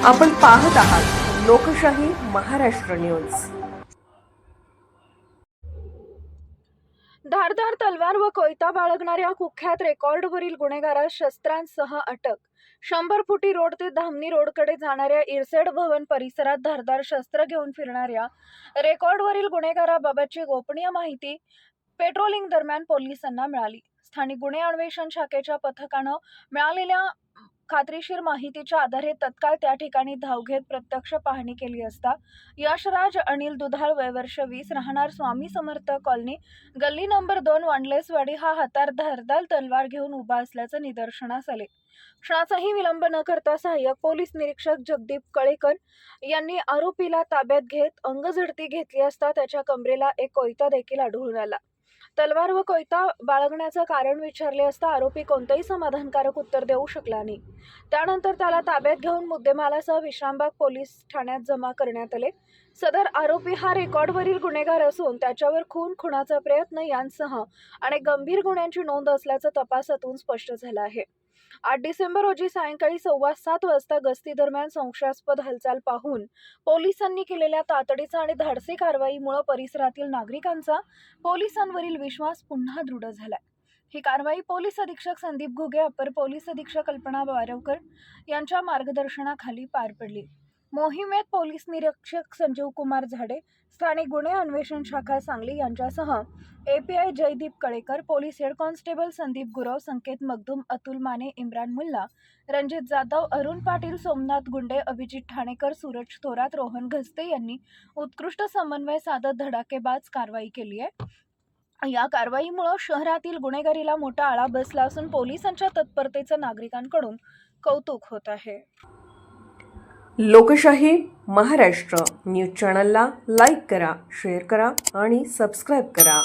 आपण पाहत आहात लोकशाही महाराष्ट्र न्यूज। धारदार तलवार व कोयता बाळगणाऱ्या कुख्यात रेकॉर्डवरील गुन्हेगारास शस्त्रांसह अटक। 100 फुटी रोड ते धामणी रोडकडे जाणाऱ्या इरसेड भवन परिसरात धारदार शस्त्र घेऊन फिरणाऱ्या रेकॉर्डवरील गुन्हेगाराबाबतची गोपनीय माहिती पेट्रोलिंग दरम्यान पोलिसांना मिळाली। स्थानिक गुन्हे अन्वेषण शाखेच्या पथकानं मिळालेल्या खात्रीशीर माहितीच्या आधारे तत्काळ त्या ठिकाणी धाव घेत प्रत्यक्ष पाहणी केली असता यशराज अनिल दुधाळ वय वर्ष 20 राहणार स्वामी समर्थ कॉलनी गल्ली नंबर 2 वांडलेसवाडी हा हातात धारदार तलवार घेऊन उभा असल्याचं निदर्शनास आले। क्षणाचाही विलंब न करता सहाय्यक पोलीस निरीक्षक जगदीप कळेकर यांनी आरोपीला ताब्यात घेत अंगझडती घेतली असता त्याच्या कमरेला एक कोयता देखील आढळून आला। तलवार व कोयता बाळगण्याचं कारण विचारले असता आरोपी कोणतेही समाधानकारक उत्तर देऊ शकला नाही। त्यानंतर त्याला ताब्यात घेऊन मुद्देमालासह विश्रामबाग पोलीस ठाण्यात जमा करण्यात आले। सदर आरोपी हा रेकॉर्डवरील गुन्हेगार असून त्याच्यावर खुनाचा प्रयत्न यांसह अनेक गंभीर गुन्ह्यांची नोंद असल्याचं तपासातून स्पष्ट झालं आहे। 8 डिसेंबर रोजी सायंकाळी 7:15 वाजता गस्ती दरम्यान संशयास्पद हालचाल पाहून पोलिसांनी केलेल्या तातडीचा आणि धाडसी कारवाईमुळे परिसरातील नागरिकांचा पोलिसांवरील विश्वास पुन्हा दृढ झालाय। ही कारवाई पोलीस अधीक्षक संदीप घुगे, अपर पोलीस अधीक्षक कल्पना बारवकर यांच्या मार्गदर्शनाखाली पार पडली। मोहिमेत पोलीस निरीक्षक संजीव कुमार झाडे, स्थानिक गुन्हे अन्वेषण शाखा सांगली यांच्यासह API Jaydeep Kalekar, police head constable Sandeep Gurav, Sanket Magdum, Atul Mane, Imran Mulla, Ranjit Jadhav, Arun Patil, Somnath Gunde, Abhijit Thanekar, Suraj Thorat, Rohan Ghaste यांनी उत्कृष्ट समन्वय साधत धडाकेबाज कारवाई केली आहे। या कारवाईमुळे शहरातील गुन्हेगारीला मोठा आळा बसला असून पोलिसांच्या तत्परतेचं नागरिकांकडून कौतुक होत आहे। लोकशाही महाराष्ट्र न्यूज चॅनलला लाईक करा, शेअर करा आणि सबस्क्राईब करा।